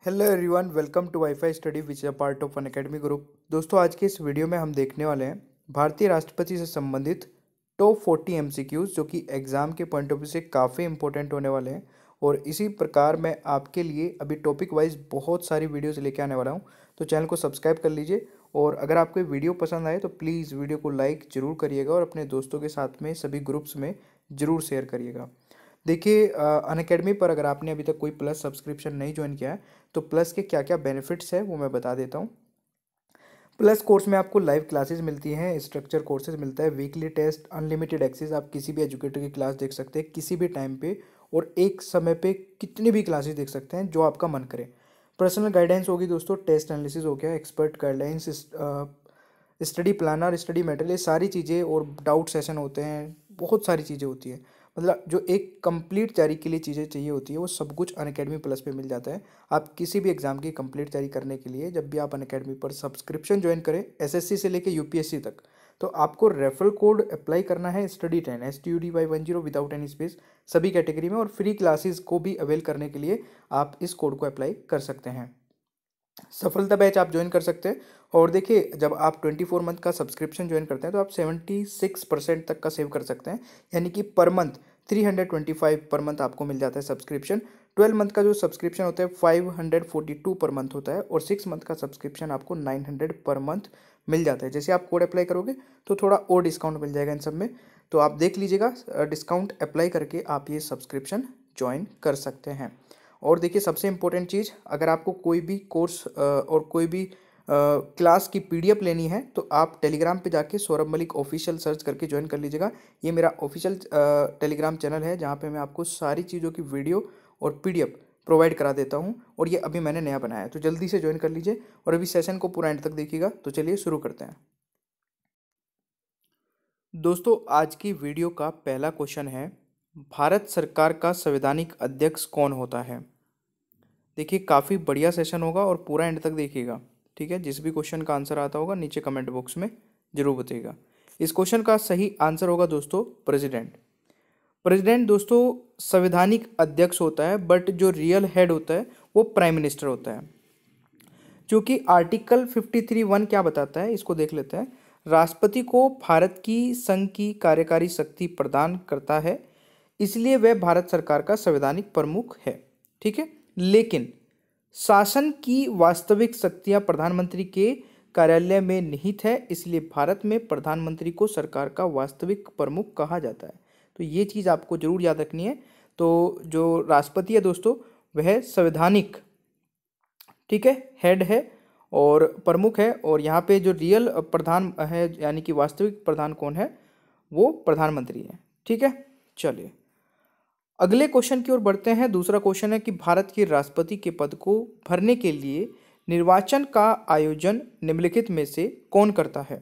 Hello everyone, welcome to WiFi study which a part of Unacademy group. दोस्तों, आज के इस video में हम देखने वाले हैं भारतीय राष्ट्रपति से संबंधित टॉप 40 एमसीक्यूज जो कि एग्जाम के पॉइंट ऑफ व्यू से काफ़ी इंपॉर्टेंट होने वाले हैं। और इसी प्रकार मैं आपके लिए अभी टॉपिक वाइज बहुत सारी वीडियोस लेके आने वाला हूं, तो चैनल को सब्सक्राइब कर लीजिए। और अगर आपको ये वीडियो पसंद आए तो प्लीज़ वीडियो को लाइक जरूर करिएगा और अपने दोस्तों के साथ में सभी ग्रुप्स में ज़रूर शेयर करिएगा। देखिए, अनअकैडमी पर अगर आपने अभी तक कोई प्लस सब्सक्रिप्शन नहीं ज्वाइन किया है तो प्लस के क्या क्या बेनिफिट्स है वो मैं बता देता हूँ। प्लस कोर्स में आपको लाइव क्लासेस मिलती हैं, स्ट्रक्चर कोर्सेज मिलता है, वीकली टेस्ट, अनलिमिटेड एक्सेस, आप किसी भी एजुकेटर की क्लास देख सकते हैं किसी भी टाइम पे और एक समय पे कितनी भी क्लासेस देख सकते हैं जो आपका मन करे। पर्सनल गाइडेंस होगी दोस्तों, टेस्ट एनालिसिस हो गया, expert guidelines, study planner, study material, सारी चीज़ें और डाउट सेशन होते हैं, बहुत सारी चीज़ें होती है। मतलब जो एक कंप्लीट तैयारी के लिए चीज़ें चाहिए होती है वो सब कुछ अनअकैडमी प्लस पे मिल जाता है। आप किसी भी एग्जाम की कंप्लीट तैयारी करने के लिए जब भी आप अनअकैडमी पर सब्सक्रिप्शन ज्वाइन करें, एसएससी से लेके यूपीएससी तक, तो आपको रेफरल कोड अप्लाई करना है STUDY10 STUDY10 without any space सभी कैटेगरी में। और फ्री क्लासेस को भी अवेल करने के लिए आप इस कोड को अप्लाई कर सकते हैं। सफलता बैच आप ज्वाइन कर सकते हैं। और देखिए, जब आप 24 मंथ का सब्सक्रिप्शन ज्वाइन करते हैं तो आप 76% तक का सेव कर सकते हैं, यानी कि पर मंथ 325 पर मंथ आपको मिल जाता है सब्सक्रिप्शन। 12 मंथ का जो सब्सक्रिप्शन होता है 542 पर मंथ होता है और 6 मंथ का सब्सक्रिप्शन आपको 900 पर मंथ मिल जाता है। जैसे आप कोड अप्लाई करोगे तो थोड़ा और डिस्काउंट मिल जाएगा इन सब में, तो आप देख लीजिएगा, डिस्काउंट अप्लाई करके आप ये सब्सक्रिप्शन ज्वाइन कर सकते हैं। और देखिए, सबसे इम्पोर्टेंट चीज़, अगर आपको कोई भी कोर्स और कोई भी क्लास की पीडीएफ लेनी है तो आप टेलीग्राम पे जाके सौरभ मलिक ऑफिशियल सर्च करके ज्वाइन कर लीजिएगा। ये मेरा ऑफिशियल टेलीग्राम चैनल है जहाँ पे मैं आपको सारी चीज़ों की वीडियो और पीडीएफ प्रोवाइड करा देता हूँ, और ये अभी मैंने नया बनाया है, तो जल्दी से ज्वाइन कर लीजिए और अभी सेशन को पूरा एंड तक देखिएगा। तो चलिए शुरू करते हैं। दोस्तों, आज की वीडियो का पहला क्वेश्चन है, भारत सरकार का संवैधानिक अध्यक्ष कौन होता है। देखिए, काफ़ी बढ़िया सेशन होगा और पूरा एंड तक देखिएगा, ठीक है। जिस भी क्वेश्चन का आंसर आता होगा नीचे कमेंट बॉक्स में जरूर बताइएगा। इस क्वेश्चन का सही आंसर होगा दोस्तों प्रेसिडेंट। प्रेसिडेंट दोस्तों संवैधानिक अध्यक्ष होता है, बट जो रियल हेड होता है वो प्राइम मिनिस्टर होता है। क्योंकि आर्टिकल 53(1) क्या बताता है, इसको देख लेते हैं। राष्ट्रपति को भारत की संघ की कार्यकारी शक्ति प्रदान करता है, इसलिए वह भारत सरकार का संवैधानिक प्रमुख है, ठीक है। लेकिन शासन की वास्तविक शक्तियां प्रधानमंत्री के कार्यालय में निहित है, इसलिए भारत में प्रधानमंत्री को सरकार का वास्तविक प्रमुख कहा जाता है। तो ये चीज़ आपको जरूर याद रखनी है। तो जो राष्ट्रपति है दोस्तों वह संवैधानिक, ठीक है, हेड है और प्रमुख है। और यहाँ पे जो रियल प्रधान है यानी कि वास्तविक प्रधान कौन है, वो प्रधानमंत्री है, ठीक है। चलिए अगले क्वेश्चन की ओर बढ़ते हैं। दूसरा क्वेश्चन है कि भारत के राष्ट्रपति के पद को भरने के लिए निर्वाचन का आयोजन निम्नलिखित में से कौन करता है।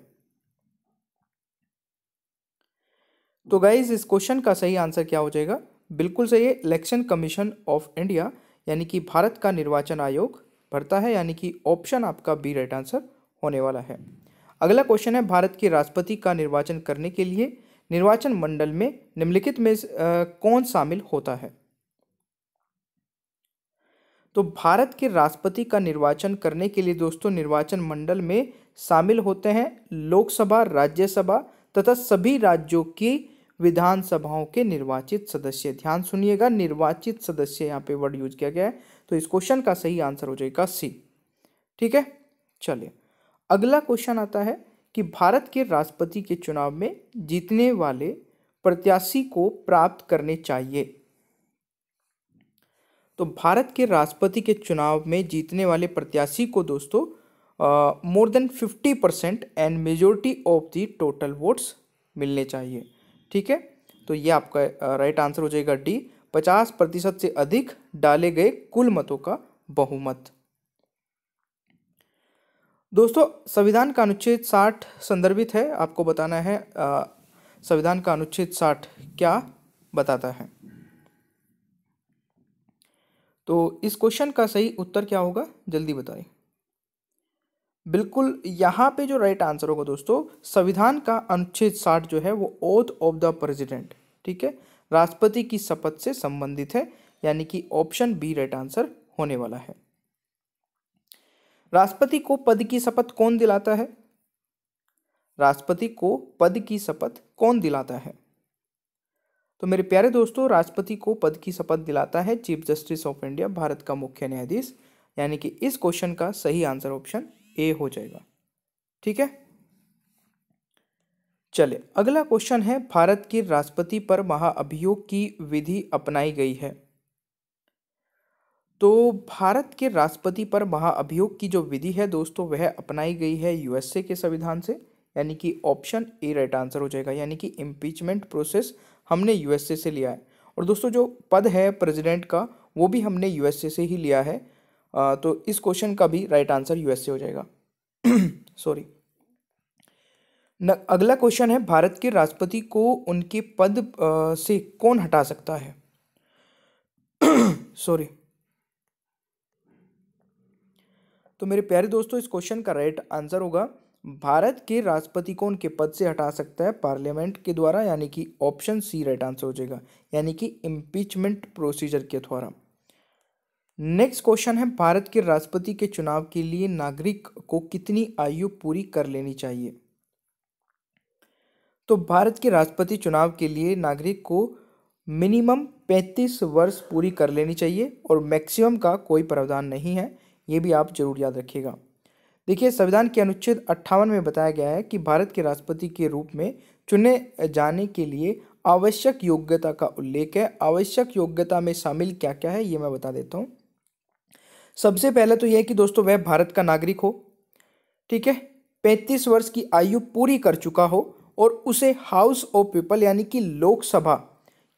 तो गाइज, इस क्वेश्चन का सही आंसर क्या हो जाएगा, बिल्कुल सही है, इलेक्शन कमीशन ऑफ इंडिया, यानी कि भारत का निर्वाचन आयोग भरता है, यानी कि ऑप्शन आपका बी राइट आंसर होने वाला है। अगला क्वेश्चन है, भारत के राष्ट्रपति का निर्वाचन करने के लिए निर्वाचन मंडल में निम्नलिखित में कौन शामिल होता है। तो भारत के राष्ट्रपति का निर्वाचन करने के लिए दोस्तों निर्वाचन मंडल में शामिल होते हैं लोकसभा, राज्यसभा तथा सभी राज्यों की विधानसभाओं के निर्वाचित सदस्य। ध्यान सुनिएगा, निर्वाचित सदस्य यहाँ पे वर्ड यूज किया गया है। तो इस क्वेश्चन का सही आंसर हो जाएगा सी, ठीक है। चलिए अगला क्वेश्चन आता है कि भारत के राष्ट्रपति के चुनाव में जीतने वाले प्रत्याशी को प्राप्त करने चाहिए। तो भारत के राष्ट्रपति के चुनाव में जीतने वाले प्रत्याशी को दोस्तों more than 50% and majority of the total votes मिलने चाहिए, ठीक है। तो ये आपका राइट आंसर हो जाएगा डी, 50% से अधिक डाले गए कुल मतों का बहुमत। दोस्तों संविधान का अनुच्छेद 60 संदर्भित है, आपको बताना है संविधान का अनुच्छेद 60 क्या बताता है। तो इस क्वेश्चन का सही उत्तर क्या होगा, जल्दी बताएं। बिल्कुल, यहाँ पे जो राइट आंसर होगा दोस्तों, संविधान का अनुच्छेद 60 जो है वो ओथ ऑफ द प्रेसिडेंट, ठीक है, राष्ट्रपति की शपथ से संबंधित है, यानी कि ऑप्शन बी राइट आंसर होने वाला है। राष्ट्रपति को पद की शपथ कौन दिलाता है? राष्ट्रपति को पद की शपथ कौन दिलाता है? तो मेरे प्यारे दोस्तों, राष्ट्रपति को पद की शपथ दिलाता है chief justice of India, Bharat का मुख्य न्यायाधीश। यानी कि इस क्वेश्चन का सही आंसर ऑप्शन ए हो जाएगा। ठीक है, चले अगला क्वेश्चन है, भारत के राष्ट्रपति पर महाअभियोग की विधि अपनाई गई है। तो भारत के राष्ट्रपति पर महाअभियोग की जो विधि है दोस्तों, वह अपनाई गई है यूएसए के संविधान से। यानी कि ऑप्शन ए राइट आंसर हो जाएगा। यानी कि इम्पीचमेंट प्रोसेस हमने यूएसए से लिया है। और दोस्तों जो पद है प्रेसिडेंट का, वो भी हमने यूएसए से ही लिया है। तो इस क्वेश्चन का भी राइट आंसर यूएसए हो जाएगा। सॉरी। अगला क्वेश्चन है, भारत के राष्ट्रपति को उनके पद से कौन हटा सकता है? सॉरी। तो मेरे प्यारे दोस्तों, इस क्वेश्चन का राइट आंसर होगा, भारत के राष्ट्रपति को उनके पद से हटा सकता है पार्लियामेंट के द्वारा। यानी कि ऑप्शन सी राइट आंसर हो जाएगा। यानी कि इम्पीचमेंट प्रोसीजर के द्वारा। नेक्स्ट क्वेश्चन है, भारत के राष्ट्रपति के चुनाव के लिए नागरिक को कितनी आयु पूरी कर लेनी चाहिए? तो भारत के राष्ट्रपति चुनाव के लिए नागरिक को मिनिमम 35 वर्ष पूरी कर लेनी चाहिए और मैक्सिमम का कोई प्रावधान नहीं है। ये भी आप जरूर याद रखिएगा। देखिए, संविधान के अनुच्छेद 58 में बताया गया है कि भारत के राष्ट्रपति के रूप में चुने जाने के लिए आवश्यक योग्यता का उल्लेख है। आवश्यक योग्यता में शामिल क्या क्या है, ये मैं बता देता हूँ। सबसे पहले तो यह है कि दोस्तों वह भारत का नागरिक हो, ठीक है, 35 वर्ष की आयु पूरी कर चुका हो और उसे हाउस ऑफ पीपल यानी कि लोकसभा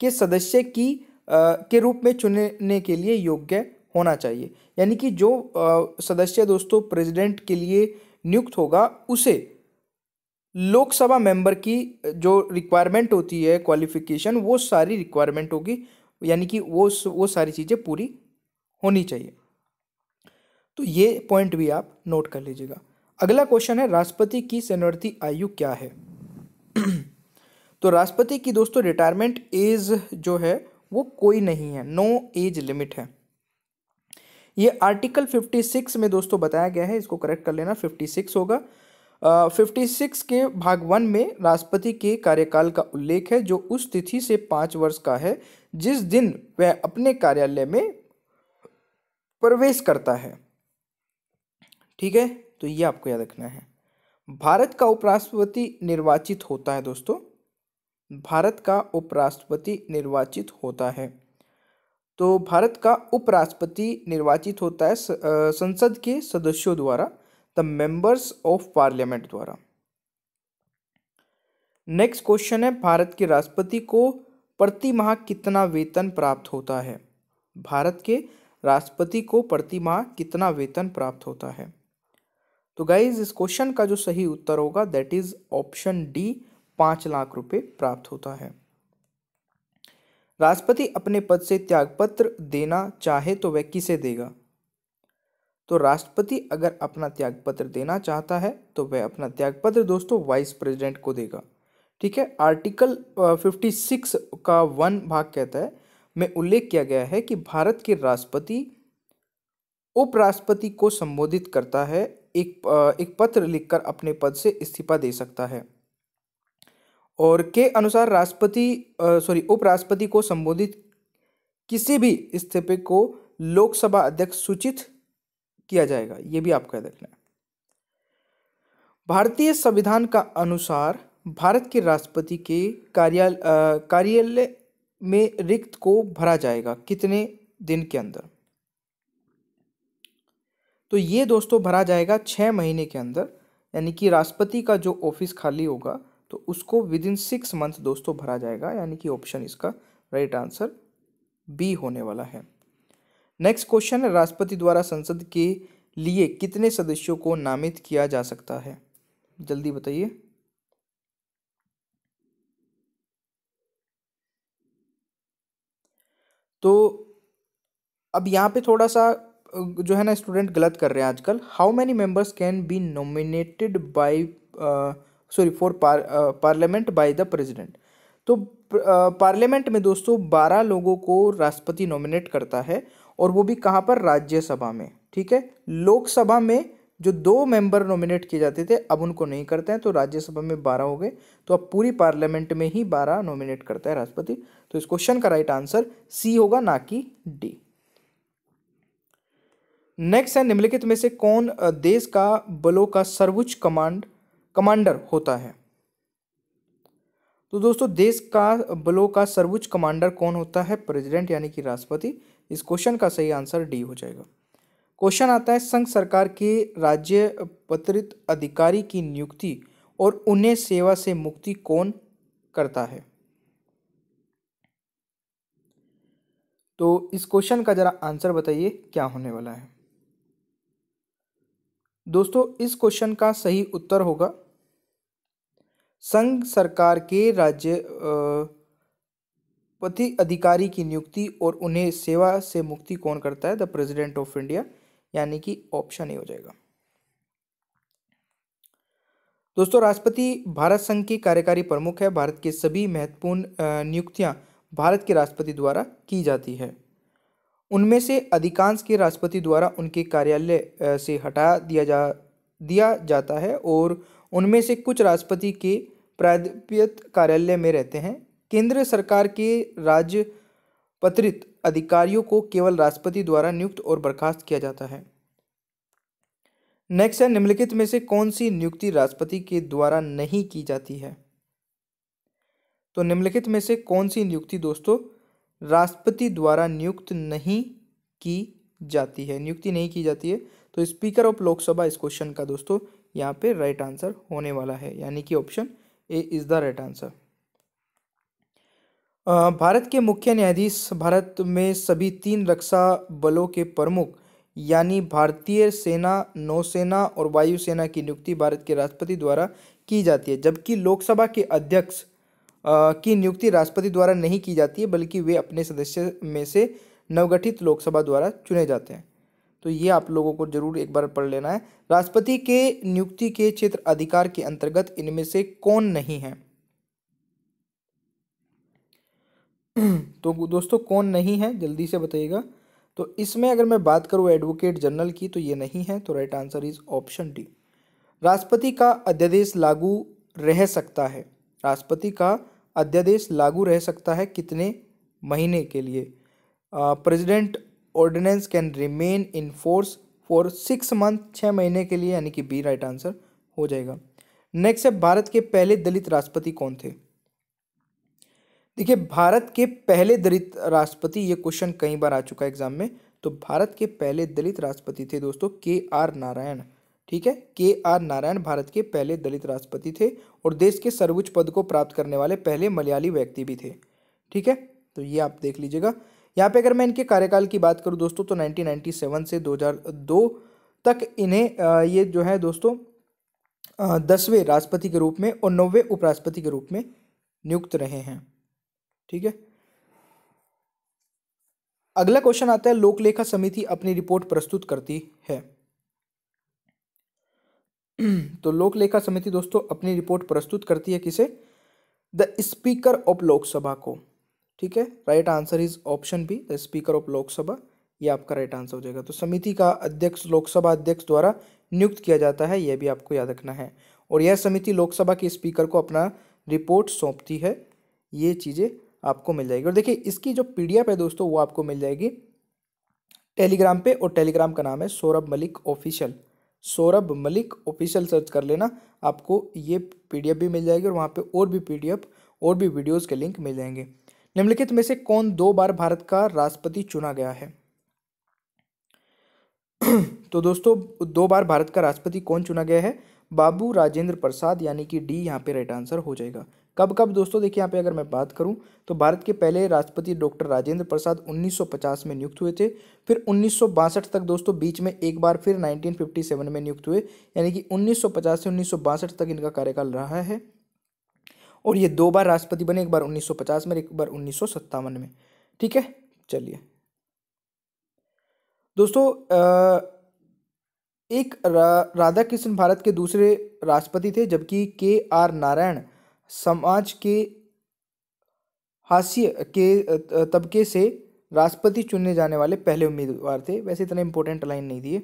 के सदस्य के रूप में चुनने के लिए योग्य होना चाहिए। यानी कि जो सदस्य दोस्तों प्रेसिडेंट के लिए नियुक्त होगा, उसे लोकसभा मेंबर की जो रिक्वायरमेंट होती है, क्वालिफिकेशन, वो सारी रिक्वायरमेंट होगी। यानी कि वो सारी चीज़ें पूरी होनी चाहिए। तो ये पॉइंट भी आप नोट कर लीजिएगा। अगला क्वेश्चन है, राष्ट्रपति की सेनियोरिटी आयु क्या है? तो राष्ट्रपति की दोस्तों रिटायरमेंट एज जो है वो कोई नहीं है, नो एज लिमिट है। ये आर्टिकल 56 में दोस्तों बताया गया है, इसको करेक्ट कर लेना, 56 होगा। 56 के भाग 1 में राष्ट्रपति के कार्यकाल का उल्लेख है, जो उस तिथि से 5 वर्ष का है जिस दिन वह अपने कार्यालय में प्रवेश करता है। ठीक है, तो ये आपको याद रखना है। भारत का उपराष्ट्रपति निर्वाचित होता है दोस्तों, भारत का उपराष्ट्रपति निर्वाचित होता है। तो भारत का उपराष्ट्रपति निर्वाचित होता है संसद के सदस्यों द्वारा, द मेंबर्स ऑफ पार्लियामेंट द्वारा। नेक्स्ट क्वेश्चन है, भारत के राष्ट्रपति को प्रति माह कितना वेतन प्राप्त होता है? भारत के राष्ट्रपति को प्रति माह कितना वेतन प्राप्त होता है? तो गाइज, इस क्वेश्चन का जो सही उत्तर होगा that is option D, 5 lakh रुपए प्राप्त होता है। राष्ट्रपति अपने पद से त्यागपत्र देना चाहे तो वह किसे देगा? तो राष्ट्रपति अगर अपना त्यागपत्र देना चाहता है तो वह अपना त्यागपत्र दोस्तों वाइस प्रेसिडेंट को देगा। ठीक है, आर्टिकल 56 का 1 भाग कहता है, में उल्लेख किया गया है कि भारत के राष्ट्रपति उपराष्ट्रपति को संबोधित करता है, एक पत्र लिखकर अपने पद से इस्तीफा दे सकता है। और के अनुसार उपराष्ट्रपति को संबोधित किसी भी इस्तीफे को लोकसभा अध्यक्ष सूचित किया जाएगा। यह भी आपको याद रखना है। भारतीय संविधान का अनुसार भारत के राष्ट्रपति के कार्यालय में रिक्त को भरा जाएगा कितने दिन के अंदर? तो ये दोस्तों भरा जाएगा 6 महीने के अंदर। यानी कि राष्ट्रपति का जो ऑफिस खाली होगा तो उसको विद इन 6 मंथ दोस्तों भरा जाएगा। यानी कि ऑप्शन इसका राइट आंसर बी होने वाला है। नेक्स्ट क्वेश्चन है, राष्ट्रपति द्वारा संसद के लिए कितने सदस्यों को नामित किया जा सकता है? जल्दी बताइए। तो अब यहाँ पे थोड़ा सा जो है ना स्टूडेंट गलत कर रहे हैं आजकल। How many members can be nominated by for parliament by the president? तो पार्लियामेंट में दोस्तों 12 लोगों को राष्ट्रपति नॉमिनेट करता है, और वो भी कहाँ पर? राज्यसभा में। ठीक है, लोकसभा में जो 2 मेंबर नॉमिनेट किए जाते थे अब उनको नहीं करते हैं, तो राज्यसभा में 12 हो गए, तो अब पूरी पार्लियामेंट में ही 12 नॉमिनेट करता है राष्ट्रपति। तो इस क्वेश्चन का राइट आंसर सी होगा, ना कि डी। नेक्स्ट है, निम्नलिखित में से कौन देश का बलों का सर्वोच्च कमांडर होता है? तो दोस्तों देश का बलों का सर्वोच्च कमांडर कौन होता है? प्रेसिडेंट यानी कि राष्ट्रपति। इस क्वेश्चन का सही आंसर डी हो जाएगा। क्वेश्चन आता है, संघ सरकार के राज्य पत्रित अधिकारी की नियुक्ति और उन्हें सेवा से मुक्ति कौन करता है? तो इस क्वेश्चन का जरा आंसर बताइए क्या होने वाला है। दोस्तों इस क्वेश्चन का सही उत्तर होगा, संघ सरकार के राज्य पति अधिकारी की नियुक्ति और उन्हें सेवा से मुक्ति कौन करता है? द प्रेसिडेंट ऑफ इंडिया, यानी कि ऑप्शन ए हो जाएगा। दोस्तों राष्ट्रपति भारत संघ के कार्यकारी प्रमुख है। भारत के सभी महत्वपूर्ण नियुक्तियां भारत के राष्ट्रपति द्वारा की जाती है। उनमें से अधिकांश के राष्ट्रपति द्वारा उनके कार्यालय से हटा दिया जाता है और उनमें से कुछ राष्ट्रपति के प्राधिपत्य कार्यालय में रहते हैं। केंद्र सरकार के राजपत्रित अधिकारियों को केवल राष्ट्रपति द्वारा नियुक्त और बर्खास्त किया जाता है। नेक्स्ट है, निम्नलिखित में से कौन सी नियुक्ति राष्ट्रपति के द्वारा नहीं की जाती है? तो निम्नलिखित में से कौन सी नियुक्ति दोस्तों राष्ट्रपति द्वारा नियुक्त नहीं की जाती है? नियुक्ति नहीं की जाती है, तो स्पीकर ऑफ लोकसभा इस क्वेश्चन का दोस्तों यहाँ पे राइट आंसर होने वाला है, यानी कि option A is the right answer. Bharat के मुख्य न्यायाधीश भारत में सभी 3 रक्षा बलों के प्रमुख यानी भारतीय सेना, नौसेना और वायुसेना की नियुक्ति भारत के राष्ट्रपति द्वारा की जाती है, जबकि लोकसभा के अध्यक्ष की नियुक्ति राष्ट्रपति द्वारा नहीं की जाती है, बल्कि वे अपने सदस्य में से नवगठित लोकसभा द्वारा चुने जाते हैं। तो ये आप लोगों को जरूर एक बार पढ़ लेना है। राष्ट्रपति के नियुक्ति के क्षेत्र अधिकार के अंतर्गत इनमें से कौन नहीं है? तो दोस्तों कौन नहीं है जल्दी से बताइएगा। तो इसमें अगर मैं बात करूं एडवोकेट जनरल की, तो ये नहीं है, तो right answer is option D. राष्ट्रपति का अध्यादेश लागू रह सकता है। राष्ट्रपति का अध्यादेश लागू रह सकता है कितने महीने के लिए? President ordinance can remain in force for 6 month, 6 महीने के लिए, यानी कि बी राइट आंसर हो जाएगा। नेक्स्ट है, भारत के पहले दलित राष्ट्रपति कौन थे? देखिए भारत के पहले दलित राष्ट्रपति, ये क्वेश्चन कई बार आ चुका है एग्जाम में, तो भारत के पहले दलित राष्ट्रपति थे दोस्तों के.आर. नारायण। ठीक है, के.आर. नारायण भारत के पहले दलित राष्ट्रपति थे और देश के सर्वोच्च पद को प्राप्त करने वाले पहले मलयाली व्यक्ति भी थे। ठीक है, तो ये आप देख लीजिएगा। यहाँ पे अगर मैं इनके कार्यकाल की बात करूँ दोस्तों, तो 1997 से 2002 तक इन्हें ये जो है दोस्तों 10वें राष्ट्रपति के रूप में और 9वें उपराष्ट्रपति के रूप में नियुक्त रहे हैं। ठीक है, अगला क्वेश्चन आता है, लोकलेखा समिति अपनी रिपोर्ट प्रस्तुत करती है। तो लोकलेखा समिति दोस्तों अपनी रिपोर्ट प्रस्तुत करती है किसे? द स्पीकर ऑफ लोकसभा को। ठीक है, right answer is option B, the speaker of Lok Sabha, ये आपका राइट आंसर हो जाएगा। तो समिति का अध्यक्ष लोकसभा अध्यक्ष द्वारा नियुक्त किया जाता है, यह भी आपको याद रखना है, और यह समिति लोकसभा के स्पीकर को अपना रिपोर्ट सौंपती है। ये चीज़ें आपको मिल जाएगी। और देखिए इसकी जो पीडीएफ है दोस्तों वो आपको मिल जाएगी टेलीग्राम पे, और टेलीग्राम का नाम है Saurabh Malik official. Saurabh Malik official search कर लेना, आपको ये पीडीएफ भी मिल जाएगी और वहाँ पे और भी पीडीएफ और भी वीडियोस के लिंक मिल जाएंगे। निम्नलिखित में से कौन 2 बार भारत का राष्ट्रपति चुना गया है? तो दोस्तों 2 बार भारत का राष्ट्रपति कौन चुना गया है? बाबू राजेंद्र प्रसाद, यानी कि डी यहाँ पे राइट आंसर हो जाएगा। कब कब दोस्तों? देखिए यहाँ पे अगर मैं बात करूँ तो भारत के पहले राष्ट्रपति डॉक्टर राजेंद्र प्रसाद 1950 में नियुक्त हुए थे, फिर 1962 तक दोस्तों बीच में एक बार फिर 1957 में नियुक्त हुए, यानी कि 1950 से 1962 तक इनका कार्यकाल रहा है। और ये 2 बार राष्ट्रपति बने, एक बार 1950 में, एक बार 1957 में। ठीक है, चलिए दोस्तों एक राधा कृष्ण भारत के दूसरे राष्ट्रपति थे, जबकि के.आर. नारायण समाज के हाशिए के तबके से राष्ट्रपति चुने जाने वाले पहले उम्मीदवार थे। वैसे इतना इंपॉर्टेंट लाइन नहीं दिए।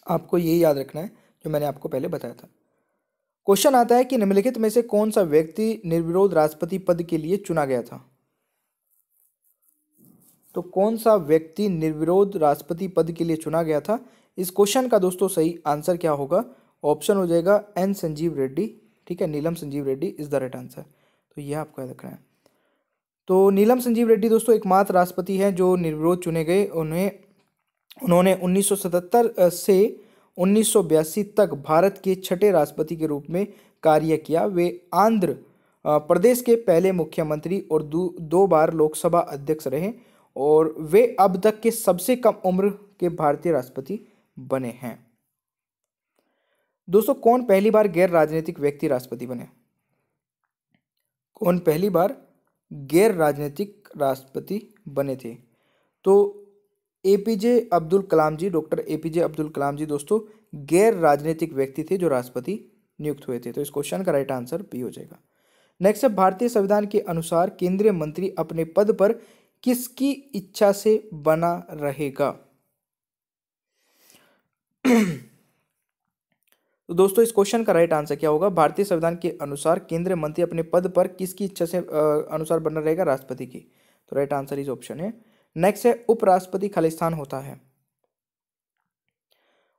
आपको ये याद रखना है जो मैंने आपको पहले बताया था। क्वेश्चन आता है कि निम्नलिखित में से कौन सा व्यक्ति निर्विरोध राष्ट्रपति पद के लिए चुना गया था। तो कौन सा व्यक्ति निर्विरोध राष्ट्रपति पद के लिए चुना गया था, इस क्वेश्चन का दोस्तों सही आंसर क्या होगा? ऑप्शन हो जाएगा एन संजीव रेड्डी। ठीक है, Neelam Sanjiva Reddy is the right answer. तो यह आपको याद रखना है। तो नीलम संजीव रेड्डी दोस्तों एकमात्र राष्ट्रपति हैं जो निर्विरोध चुने गए। उन्होंने 1977 से 1982 तक भारत के छठे राष्ट्रपति के रूप में कार्य किया। वे आंध्र प्रदेश के पहले मुख्यमंत्री और दो बार लोकसभा अध्यक्ष रहे और वे अब तक के सबसे कम उम्र के भारतीय राष्ट्रपति बने हैं। दोस्तों कौन पहली बार गैर राजनीतिक व्यक्ति राष्ट्रपति बने? कौन पहली बार गैर राजनीतिक राष्ट्रपति बने थे? तो एपीजे अब्दुल कलाम जी, डॉक्टर एपीजे अब्दुल कलाम जी दोस्तों गैर राजनीतिक व्यक्ति थे जो राष्ट्रपति नियुक्त हुए थे। तो इस क्वेश्चन का राइट आंसर बी हो जाएगा। नेक्स्ट है, भारतीय संविधान के अनुसार केंद्रीय मंत्री अपने पद पर किसकी इच्छा से बना रहेगा? तो दोस्तों इस क्वेश्चन का राइट आंसर क्या होगा? भारतीय संविधान के अनुसार केंद्रीय मंत्री अपने पद पर किसकी इच्छा से अनुसार बना रहेगा? राष्ट्रपति की। तो राइट आंसर इस ऑप्शन है। नेक्स्ट है, उपराष्ट्रपति खालिस्तान होता है।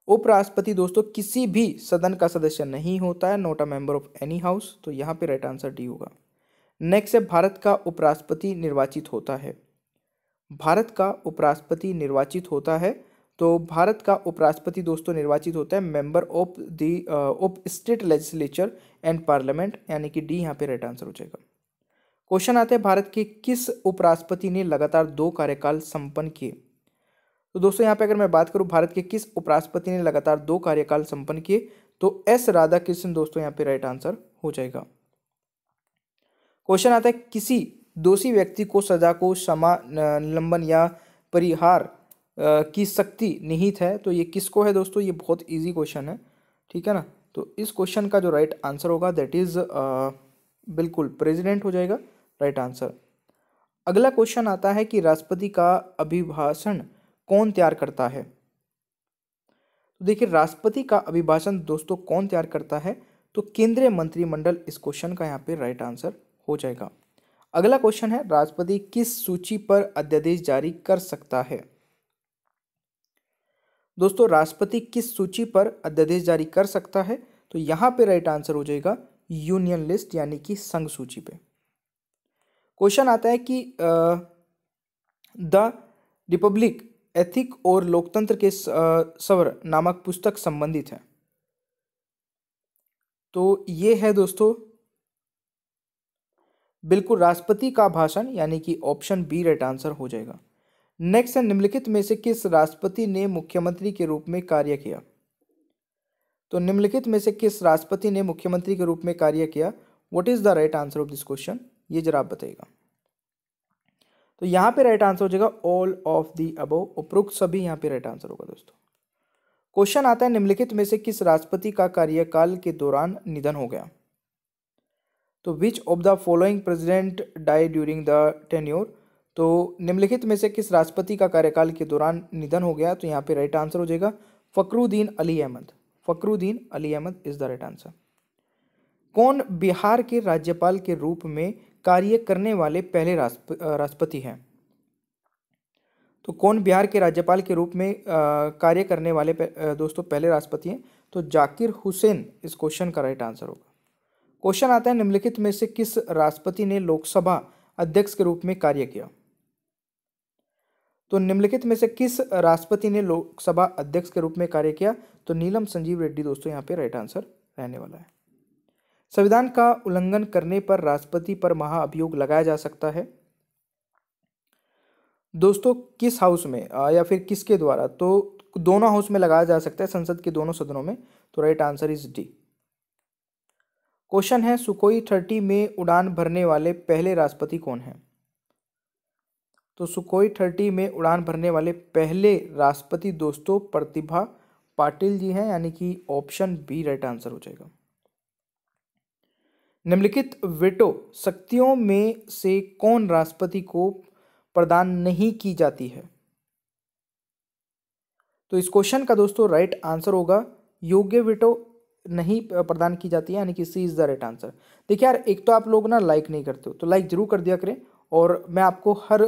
उपराष्ट्रपति दोस्तों किसी भी सदन का सदस्य नहीं होता है, not a member of any house. तो यहाँ पे राइट आंसर डी होगा। नेक्स्ट है, भारत का उपराष्ट्रपति निर्वाचित होता है। भारत का उपराष्ट्रपति निर्वाचित होता है। तो भारत का उपराष्ट्रपति दोस्तों निर्वाचित होता है member of state legislature and parliament, यानी कि डी यहाँ पे राइट आंसर हो जाएगा। क्वेश्चन आता है, भारत के किस उपराष्ट्रपति ने लगातार 2 कार्यकाल संपन्न किए? तो दोस्तों यहाँ पे अगर मैं बात करूं भारत के किस उपराष्ट्रपति ने लगातार 2 कार्यकाल संपन्न किए, तो एस राधाकृष्णन दोस्तों यहाँ पे राइट आंसर हो जाएगा। क्वेश्चन आता है, किसी दोषी व्यक्ति को सजा को क्षमा, निलंबन या परिहार की शक्ति निहित है। तो ये किसको है दोस्तों? ये बहुत इजी क्वेश्चन है, ठीक है ना। तो इस क्वेश्चन का जो राइट आंसर होगा दैट इज बिल्कुल प्रेसिडेंट हो जाएगा राइट आंसर। अगला क्वेश्चन आता है कि राष्ट्रपति का अभिभाषण कौन तैयार करता है? तो देखिए राष्ट्रपति का अभिभाषण दोस्तों कौन तैयार करता है? तो केंद्रीय मंत्रिमंडल इस क्वेश्चन का यहाँ पे राइट आंसर हो जाएगा। अगला क्वेश्चन है, राष्ट्रपति किस सूची पर अध्यादेश जारी कर सकता है? दोस्तों राष्ट्रपति किस सूची पर अध्यादेश जारी कर सकता है? तो यहाँ पे राइट आंसर हो जाएगा यूनियन लिस्ट, यानी कि संघ सूची पे। क्वेश्चन आता है कि द रिपब्लिक एथिक और लोकतंत्र के स्वर नामक पुस्तक संबंधित है। तो ये है दोस्तों बिल्कुल राष्ट्रपति का भाषण, यानी कि ऑप्शन बी राइट आंसर हो जाएगा। नेक्स्ट है, निम्नलिखित में से किस राष्ट्रपति ने मुख्यमंत्री के रूप में कार्य किया? तो निम्नलिखित में से किस राष्ट्रपति ने मुख्यमंत्री के रूप में कार्य किया? What is the right answer of this question? ये जरा आप बताइएगा। तो यहाँ पे राइट आंसर हो जाएगा ऑल ऑफ द अबव, उपरोक्त सभी यहाँ पे राइट आंसर होगा दोस्तों। क्वेश्चन आता है, निम्नलिखित में से किस राष्ट्रपति का कार्यकाल के दौरान निधन हो गया? तो which of the following president die during the tenure? तो निम्नलिखित में से किस राष्ट्रपति का कार्यकाल के दौरान निधन हो गया? तो यहाँ पे राइट आंसर हो जाएगा Fakhruddin Ali Ahmed. Fakhruddin Ali Ahmed is the right answer. कौन बिहार के राज्यपाल के रूप में कार्य करने वाले पहले राष्ट्रपति हैं? तो कौन बिहार के राज्यपाल के रूप में कार्य करने वाले दोस्तों पहले राष्ट्रपति हैं? तो जाकिर हुसैन इस क्वेश्चन का राइट आंसर होगा। क्वेश्चन आता है, निम्नलिखित में से किस राष्ट्रपति ने लोकसभा अध्यक्ष के रूप में कार्य किया? तो निम्नलिखित में से किस राष्ट्रपति ने लोकसभा अध्यक्ष के रूप में कार्य किया? तो नीलम संजीव रेड्डी दोस्तों यहाँ पे राइट आंसर रहने वाला है। संविधान का उल्लंघन करने पर राष्ट्रपति पर महाअभियोग लगाया जा सकता है दोस्तों किस हाउस में या फिर किसके द्वारा? तो दोनों हाउस में लगाया जा सकता है, संसद के दोनों सदनों में। तो right answer is D. Question है, सुखोई 30 में उड़ान भरने वाले पहले राष्ट्रपति कौन हैं? तो सुखोई 30 में उड़ान भरने वाले पहले राष्ट्रपति दोस्तों प्रतिभा पाटिल जी हैं, यानी कि ऑप्शन बी राइट आंसर हो जाएगा। निम्नलिखित वेटो शक्तियों में से कौन राष्ट्रपति को प्रदान नहीं की जाती है? तो इस क्वेश्चन का दोस्तों राइट आंसर होगा योग्य वेटो नहीं प्रदान की जाती है, यानी कि सी इज़ द राइट आंसर। देखिए यार, एक तो आप लोग ना लाइक नहीं करते हो, तो लाइक जरूर कर दिया करें, और मैं आपको हर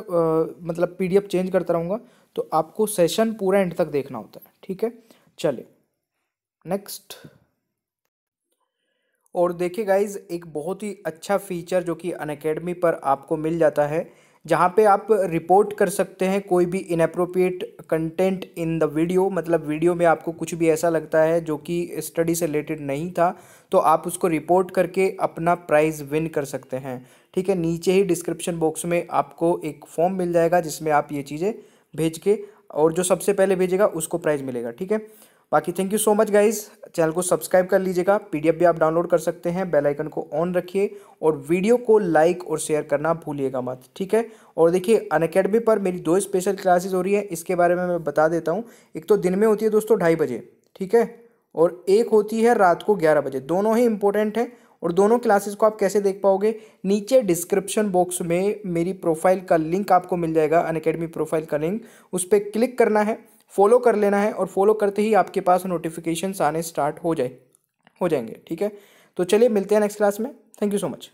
मतलब पीडीएफ चेंज करता रहूँगा, तो आपको सेशन पूरा एंड तक देखना होता है, ठीक है। चलिए नेक्स्ट। और देखिए गाइज, एक बहुत ही अच्छा फीचर जो कि अनअकैडमी पर आपको मिल जाता है, जहाँ पे आप रिपोर्ट कर सकते हैं कोई भी inappropriate content in the video. मतलब वीडियो में आपको कुछ भी ऐसा लगता है जो कि स्टडी से रिलेटेड नहीं था, तो आप उसको रिपोर्ट करके अपना प्राइज़ विन कर सकते हैं, ठीक है। नीचे ही डिस्क्रिप्शन बॉक्स में आपको एक फॉर्म मिल जाएगा जिसमें आप ये चीज़ें भेज के, और जो सबसे पहले भेजेगा उसको प्राइज़ मिलेगा, ठीक है। बाकी thank you so much guys, channel को सब्सक्राइब कर लीजिएगा, पीडीएफ भी आप डाउनलोड कर सकते हैं, बेल आइकन को ऑन रखिए और वीडियो को लाइक और शेयर करना भूलिएगा मत, ठीक है। और देखिए, अनअकैडमी पर मेरी 2 स्पेशल क्लासेस हो रही है, इसके बारे में मैं बता देता हूँ। एक तो दिन में होती है दोस्तों 2:30 बजे, ठीक है, और एक होती है रात को 11 बजे। दोनों ही इंपॉर्टेंट है, और दोनों क्लासेस को आप कैसे देख पाओगे, नीचे डिस्क्रिप्शन बॉक्स में मेरी प्रोफाइल का लिंक आपको मिल जाएगा, अनअकैडमी प्रोफाइल का लिंक, उस पर क्लिक करना है, फॉलो कर लेना है, और फॉलो करते ही आपके पास नोटिफिकेशंस आने स्टार्ट हो जाएंगे, ठीक है। तो चलिए मिलते हैं नेक्स्ट क्लास में। Thank you so much.